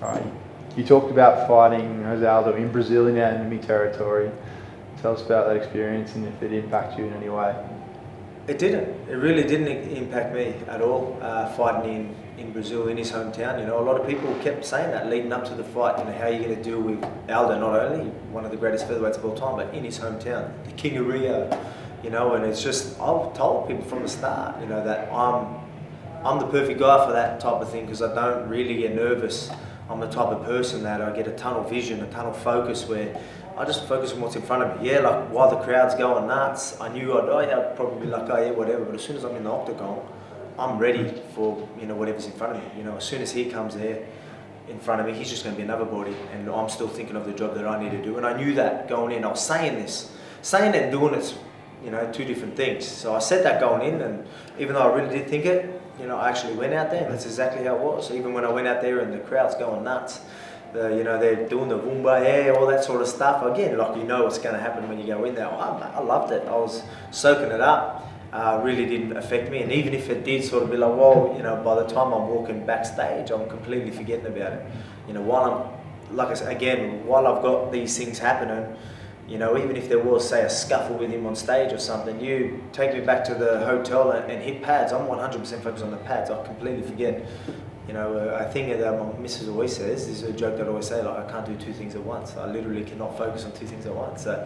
Right. You talked about fighting Jose Aldo in Brazil in enemy territory. Tell us about that experience and if it impacted you in any way. It didn't. It really didn't impact me at all. Fighting in Brazil, in his hometown. You know, a lot of people kept saying that leading up to the fight. You know, how are you going to deal with Aldo? Not only one of the greatest featherweights of all time, but in his hometown, the King of Rio. You know, and it's just, I've told people from the start, you know, that I'm the perfect guy for that type of thing because I don't really get nervous. I'm the type of person that I get a tunnel vision, a tunnel focus where I just focus on what's in front of me. Yeah, like while the crowd's going nuts, I knew I'd probably be like, oh yeah, whatever. But as soon as I'm in the octagon, I'm ready for, you know, whatever's in front of me. You know, as soon as he comes there in front of me, he's just going to be another body, and I'm still thinking of the job that I need to do. And I knew that going in. I was saying this, saying it and doing it's, you know, two different things. So I said that going in, and even though I really did think it, you know, I actually went out there, and that's exactly how it was. Even when I went out there and the crowd's going nuts, you know, they're doing the Vumba, yeah, all that sort of stuff. Again, like, you know what's going to happen when you go in there. I loved it. I was soaking it up. Really didn't affect me. And even if it did sort of be like, well, you know, by the time I'm walking backstage, I'm completely forgetting about it. You know, while I'm, like I said, again, while I've got these things happening, you know, even if there was, say, a scuffle with him on stage or something, you take me back to the hotel and hit pads. I'm 100% focused on the pads. I completely forget. You know, a thing that my missus always says, this is a joke that I always say, like, I can't do two things at once. I literally cannot focus on two things at once. So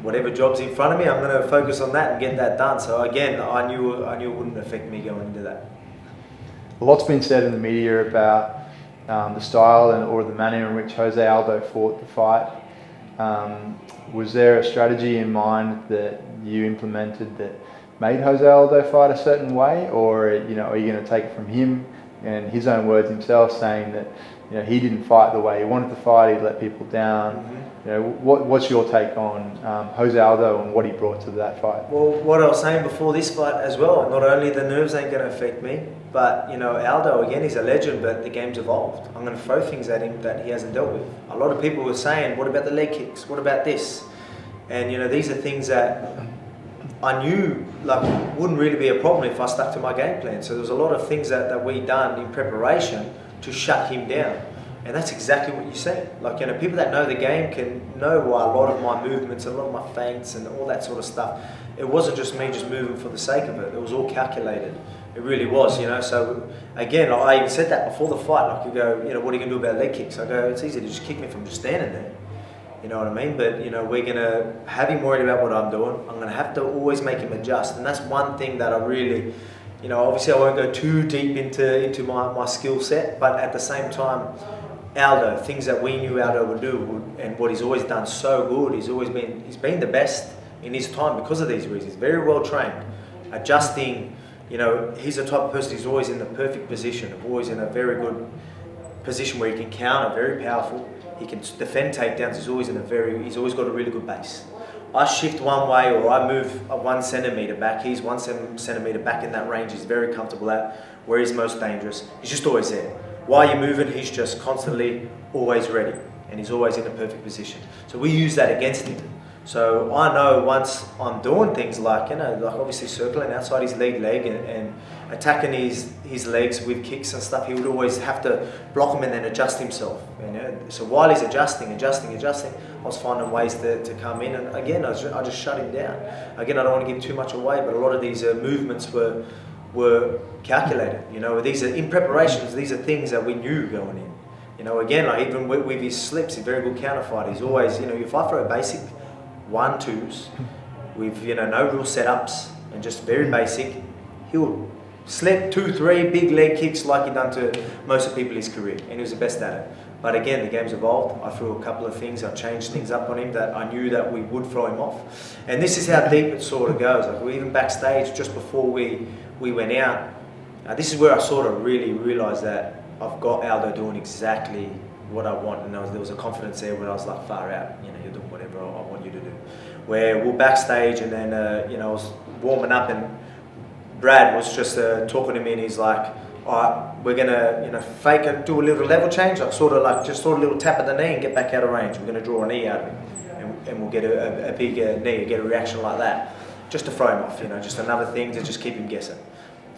whatever job's in front of me, I'm going to focus on that and get that done. So again, I knew it wouldn't affect me going into that. A lot's been said in the media about the style or the manner in which Jose Aldo fought the fight. Was there a strategy in mind that you implemented that made Jose Aldo fight a certain way, or, you know, are you going to take it from him and his own words himself, saying that, you know, he didn't fight the way he wanted to fight, he let people down? Mm-hmm. You know, what's your take on Jose Aldo and what he brought to that fight? Well, what I was saying before this fight as well, not only the nerves ain't going to affect me, but, you know, Aldo, again, he's a legend, but the game's evolved. I'm going to throw things at him that he hasn't dealt with. A lot of people were saying, what about the leg kicks? What about this? And, you know, these are things that I knew, like, wouldn't really be a problem if I stuck to my game plan. So there was a lot of things that we done in preparation to shut him down. And that's exactly what you say. Like, you know, people that know the game can know why a lot of my movements, a lot of my feints and all that sort of stuff, it wasn't just me just moving for the sake of it. It was all calculated. It really was, you know. So again, I even said that before the fight. Like, you go, you know, what are you going to do about leg kicks? I go, it's easy to just kick me from just standing there. You know what I mean? But, you know, we're going to have him worried about what I'm doing. I'm going to have to always make him adjust. And that's one thing that I really, you know, obviously I won't go too deep into my skill set, but at the same time, Aldo, things that we knew Aldo would do, and what he's always done so good, he's been the best in his time because of these reasons. Very well trained, adjusting, you know, he's the type of person who's always in the perfect position, always in a very good position where he can counter, very powerful. He can defend takedowns. He's always got a really good base. I shift one way or I move 1 centimetre back. He's 1 centimetre back in that range. He's very comfortable at where he's most dangerous. He's just always there. While you're moving, he's just constantly always ready, and he's always in a perfect position. So we use that against him. So I know once I'm doing things like, you know, like obviously circling outside his lead leg and attacking his legs with kicks and stuff, he would always have to block him and then adjust himself. You know? So while he's adjusting, I was finding ways to come in, and again, I just shut him down. Again, I don't want to give too much away, but a lot of these movements were calculated. You know, these are in preparations. These are things that we knew going in. You know, again, like even with his slips, he's a very good counter fighter. He's always, you know, if I throw a basic 1-2s with, you know, no real setups and just very basic, he'll slip 2-3 big leg kicks like he done to most of people in his career, and he was the best at it. But again, the game's evolved. I threw a couple of things, I changed things up on him that I knew that we would throw him off. And this is how deep it sort of goes. Like, we even backstage, just before we went out, this is where I sort of really realised that I've got Aldo doing exactly what I want, and there was a confidence there where I was like, far out, you know, you're doing whatever I want you to do. Where we're backstage, and then, you know, I was warming up, and Brad was just talking to me, and he's like, all right, we're gonna, you know, fake it, do a little level change, like sort of a little tap at the knee and get back out of range. We're gonna draw a knee out of him, and we'll get a big knee, get a reaction like that, just to throw him off, you know, just another thing to just keep him guessing.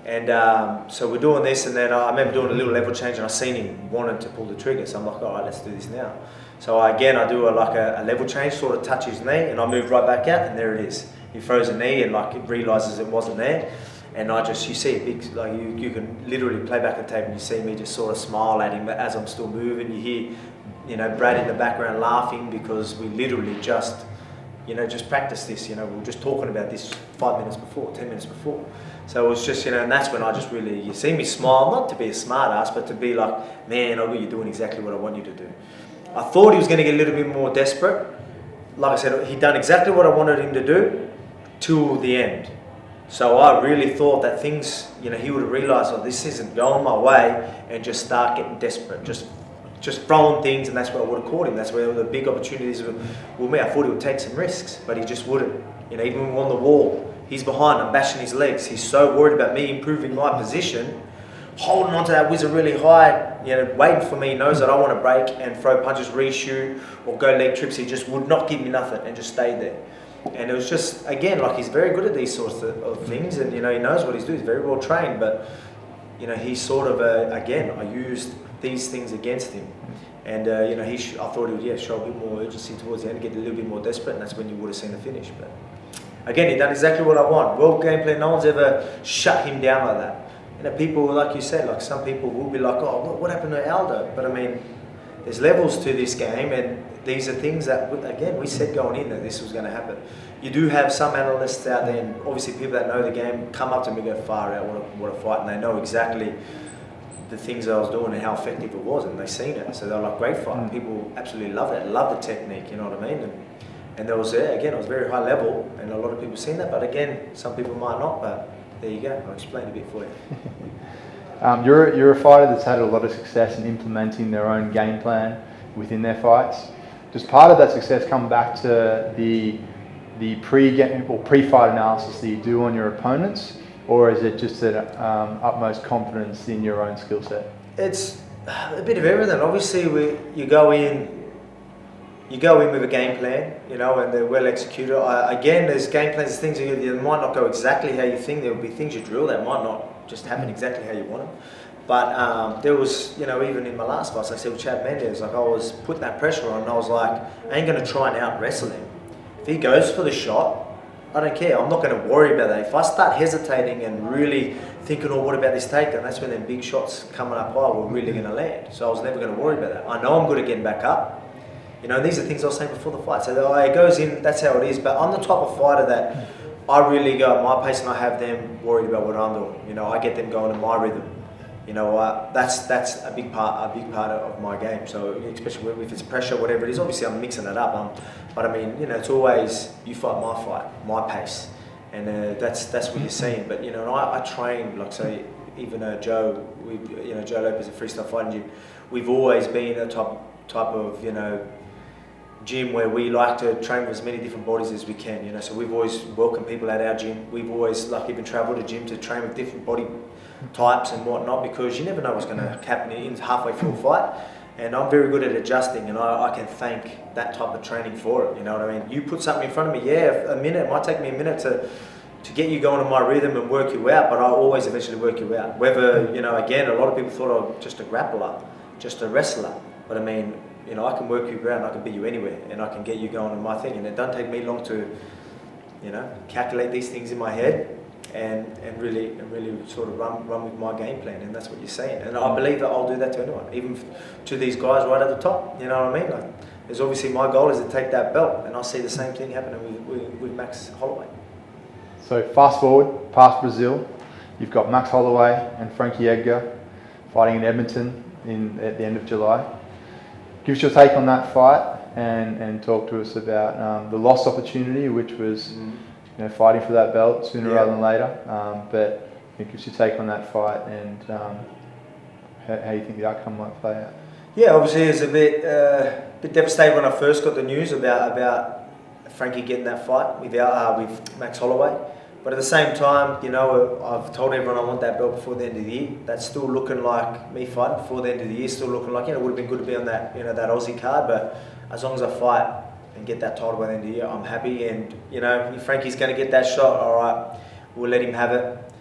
And so we're doing this, and then I remember doing a little level change, and I seen him wanting to pull the trigger. So I'm like, all right, let's do this now. So I do a level change, sort of touch his knee, and I move right back out, and there it is. He throws a knee, and like it realizes it wasn't there. And you see a big, like you can literally play back the tape, and you see me just sort of smile at him as I'm still moving. You hear, Brad in the background laughing because we literally just practiced this. We were just talking about this 5 minutes before, 10 minutes before. So it was just, and that's when I just really, you see me smile, not to be a smart ass, but to be like, man, Aldo, you're doing exactly what I want you to do. I thought he was going to get a little bit more desperate. Like I said, he'd done exactly what I wanted him to do till the end. So I really thought that things, he would have realised, oh, this isn't going my way, and just start getting desperate, just throwing things, and that's where I would have caught him. That's where the big opportunities were me. I thought he would take some risks, but he just wouldn't. Even when we're on the wall, he's behind, I'm bashing his legs. He's so worried about me improving my position, holding onto that whizzer really high, waiting for me. He knows that I want to break and throw punches, reshoot, or go leg trips. He just would not give me nothing and just stayed there. And it was just, again, like he's very good at these sorts of things, and he knows what he's doing. He's very well trained, but he's sort of again, I used these things against him, and I thought he would show a bit more urgency towards the end, get a little bit more desperate, and that's when you would have seen the finish. But again, he done exactly what I want. Well game plan. No one's ever shut him down like that. People, like you said, like some people will be like, oh, what happened to Aldo? But I mean, there's levels to this game, and these are things that, again, we said going in that this was going to happen. You do have some analysts out there, and obviously people that know the game come up to me and go, far out, what a fight, and they know exactly the things that I was doing and how effective it was, and they've seen it. So they're like, great fight. People absolutely love it, love the technique, you know what I mean? And there was, again, it was very high level, and a lot of people seen that, but again, some people might not, but there you go, I'll explain a bit for you. You're a fighter that's had a lot of success in implementing their own game plan within their fights. Does part of that success come back to the pre-game or pre-fight analysis that you do on your opponents, or is it just an utmost confidence in your own skill set? It's a bit of everything. Obviously, you go in with a game plan, and they're well executed. Again, there's game plans, things that might not go exactly how you think. There will be things you drill that might not just happen exactly how you want them. But there was, even in my last fight, like I said with Chad Mendes, like I was putting that pressure on, and I was like, I ain't going to try and out-wrestle him. If he goes for the shot, I don't care. I'm not going to worry about that. If I start hesitating and really thinking, oh, what about this takedown? That's when them big shots coming up high were really going to land. So I was never going to worry about that. I know I'm good at getting back up. These are things I was saying before the fight. So it goes in, that's how it is. But I'm the type of fighter that I really go at my pace, and I have them worried about what I'm doing. I get them going in my rhythm. That's a big part of my game. So especially if it's pressure, whatever it is, obviously I'm mixing it up. But I mean, it's always you fight, my pace, and that's what you're seeing. But I train, like say, even Joe, Joe Lopez at Freestyle Fighting Gym. We've always been a type of gym where we like to train with as many different bodies as we can. So we've always welcomed people at our gym. We've always even travelled to gym to train with different body types and whatnot, because you never know what's going to happen in halfway through a fight. And I'm very good at adjusting, and I can thank that type of training for it. You know what I mean? You put something in front of me, a minute, it might take me a minute to get you going on my rhythm and work you out, but I always eventually work you out. Whether, again, a lot of people thought I was just a grappler, just a wrestler, but I mean, I can work you around, I can beat you anywhere, and I can get you going on my thing, and it doesn't take me long to, calculate these things in my head and really sort of run with my game plan, and that's what you're saying. And I believe that I'll do that to anyone, even to these guys right at the top. You know what I mean? Like, there's obviously my goal is to take that belt, and I see the same thing happening with Max Holloway. So fast forward past Brazil, you've got Max Holloway and Frankie Edgar fighting in Edmonton at the end of July. Give us your take on that fight, and talk to us about the lost opportunity, which was fighting for that belt sooner rather than later. But give us your take on that fight, and how you think the outcome might play out. Yeah, obviously it was a bit devastated when I first got the news about Frankie getting that fight with Max Holloway. But at the same time, I've told everyone I want that belt before the end of the year. That's still looking like me fighting before the end of the year. Still looking like, it would have been good to be on that, that Aussie card. But as long as I fight and get that title by the end of the year, I'm happy. And if Frankie's going to get that shot, all right, we'll let him have it.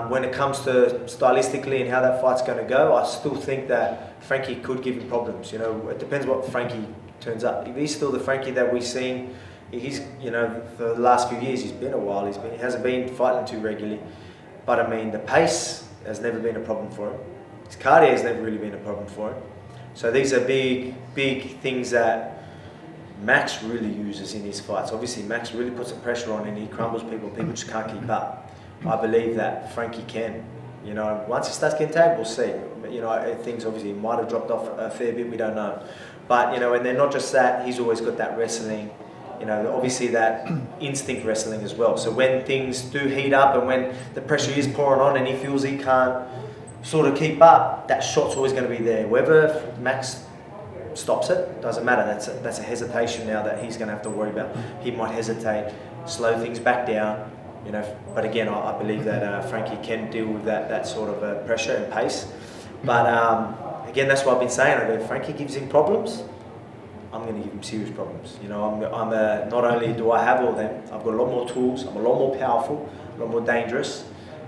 When it comes to stylistically and how that fight's going to go, I still think that Frankie could give him problems. You know, it depends what Frankie turns up. If he's still the Frankie that we've seen, he's, you know, for the last few years, he's been a while. He hasn't been fighting too regularly. But I mean, the pace has never been a problem for him. His cardio has never really been a problem for him. So these are big things that Max really uses in his fights. Obviously, Max really puts some pressure on and he crumbles people. People just can't keep up. I believe that Frankie can. You know, once he starts getting tagged, we'll see. You know, things obviously might have dropped off a fair bit, we don't know. But, you know, and then not just that, he's always got that wrestling, you know, obviously that instinct wrestling as well. So when things do heat up and when the pressure is pouring on and he feels he can't sort of keep up, that shot's always going to be there. Whether Max stops it, doesn't matter. That's a hesitation now that he's going to have to worry about. He might hesitate, slow things back down, you know. But again, I believe that Frankie can deal with that sort of pressure and pace. But again, that's what I've been saying. If Frankie gives him problems, I'm going to give him serious problems. You know, not only do I have all them, I've got a lot more tools. I'm a lot more powerful, a lot more dangerous.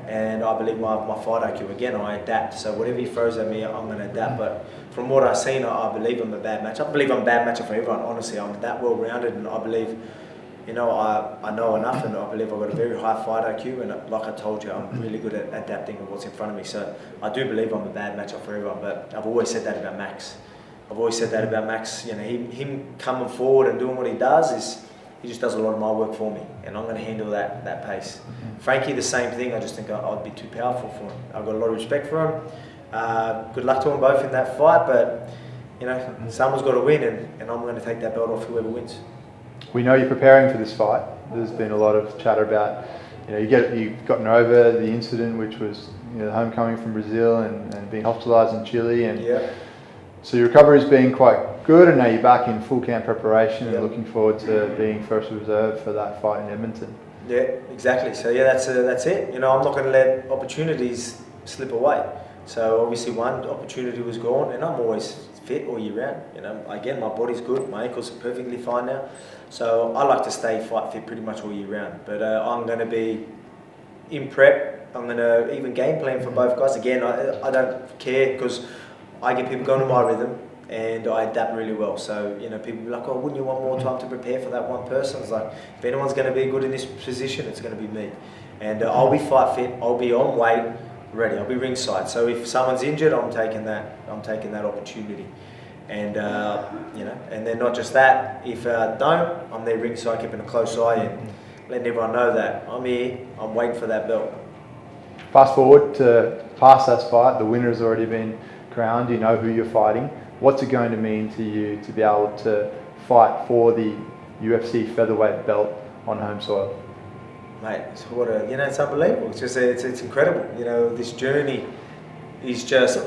And I believe my fight IQ, again, I adapt. So whatever he throws at me, I'm going to adapt. But from what I've seen, I believe I'm a bad match. I believe I'm a bad matchup for everyone, honestly. I'm that well-rounded, and I believe, you know, I know enough, and I believe I've got a very high fight IQ. And like I told you, I'm really good at adapting to what's in front of me. So I do believe I'm a bad matchup for everyone. But I've always said that about Max. I've always said that about Max. You know, him coming forward and doing what he does is, he just does a lot of my work for me, and I'm going to handle that pace. Frankie, the same thing. I just think I'd be too powerful for him. I've got a lot of respect for him. Good luck to them both in that fight, but you know, someone's got to win, and I'm going to take that belt off whoever wins. We know you're preparing for this fight. There's been a lot of chatter about, you know, you've gotten over the incident, which was, you know, the homecoming from Brazil and being hospitalised in Chile, and yeah. So your recovery's been quite good, and now you're back in full camp preparation and looking forward to being first reserve for that fight in Edmonton. Yeah, exactly. So yeah, that's it. You know, I'm not going to let opportunities slip away. So obviously one opportunity was gone, and I'm always fit all year round. You know, again, my body's good, my ankles are perfectly fine now. So I like to stay fight fit pretty much all year round. But I'm going to be in prep. I'm going to even game plan for both guys. Again, I don't care, because I get people going to my rhythm and I adapt really well. So, you know, people be like, oh, wouldn't you want more time to prepare for that one person? It's like, if anyone's going to be good in this position, it's going to be me. And I'll be fight fit, I'll be on weight, ready, I'll be ringside. So if someone's injured, I'm taking that opportunity. And, you know, and then not just that, if I don't, I'm there ringside keeping a close eye and letting everyone know that I'm here, I'm waiting for that belt. Fast forward to past that fight, the winner has already been crowned, you know who you're fighting. What's it going to mean to you to be able to fight for the UFC featherweight belt on home soil? Mate, it's unbelievable. It's just, it's incredible. You know, this journey is just,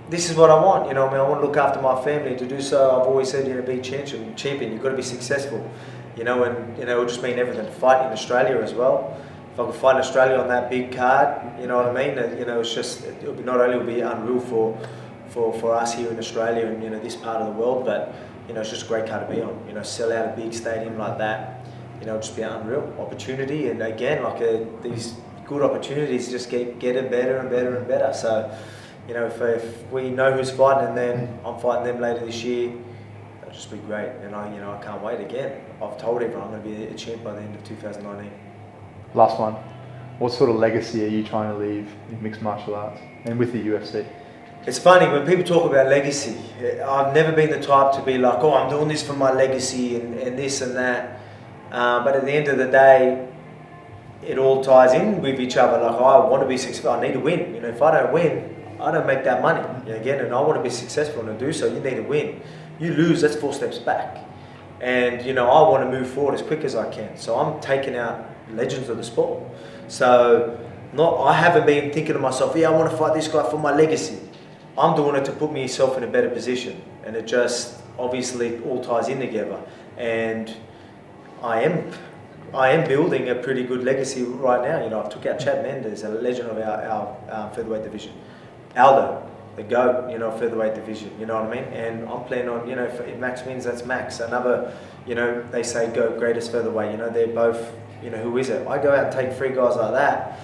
this is what I want. You know, I mean, I want to look after my family. To do so, I've always said, you know, be champion. You've got to be successful. You know, and you know, it'll just mean everything. Fight in Australia as well. If I could fight in Australia on that big card, you know what I mean? You know, it's just, not only will be unreal for us here in Australia and, you know, this part of the world, but, you know, it's just a great card to be on. You know, sell out a big stadium like that, you know, just be an unreal opportunity. And again, like these good opportunities just get getting better and better and better. So, you know, if we know who's fighting and then I'm fighting them later this year, that'll just be great. And I can't wait again. I've told everyone I'm going to be a champ by the end of 2019. Last one. What sort of legacy are you trying to leave in mixed martial arts and with the UFC? It's funny, when people talk about legacy, I've never been the type to be like, oh, I'm doing this for my legacy and this and that. But at the end of the day, it all ties in with each other. Like, oh, I want to be successful, I need to win. You know, if I don't win, I don't make that money. You know, again, and I want to be successful, and to do so, you need to win. You lose, that's 4 steps back. And, you know, I want to move forward as quick as I can. So I'm taking out legends of the sport. So I haven't been thinking to myself, yeah, I want to fight this guy for my legacy. I'm doing it to put myself in a better position, and it just obviously all ties in together. And I am building a pretty good legacy right now. You know, I've took out Chad Mendes, a legend of our featherweight division. Aldo, the GOAT, you know, featherweight division. You know what I mean? And I'm planning on, you know, if Max wins, that's Max. Another, you know, they say GOAT, greatest featherweight. You know, they're both, you know, who is it? I go out and take 3 guys like that.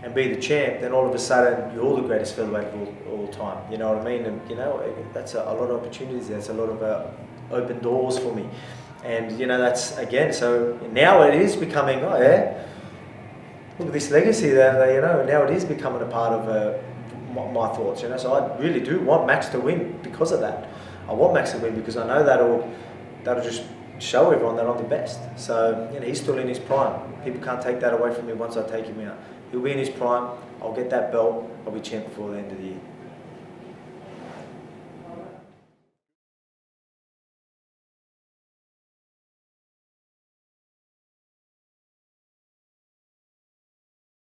and be the champ, then all of a sudden you're all the greatest featherweight of all time. You know what I mean? And you know, that's a lot of opportunities. That's a lot of open doors for me. And you know, that's again. So now it is becoming. Oh yeah, look at this legacy that you know. Now it is becoming a part of my thoughts. You know, so I really do want Max to win because of that. I want Max to win because I know that'll just show everyone that I'm the best. So you know, he's still in his prime. People can't take that away from me once I take him out. He'll be in his prime. I'll get that belt. I'll be champ before the end of the year.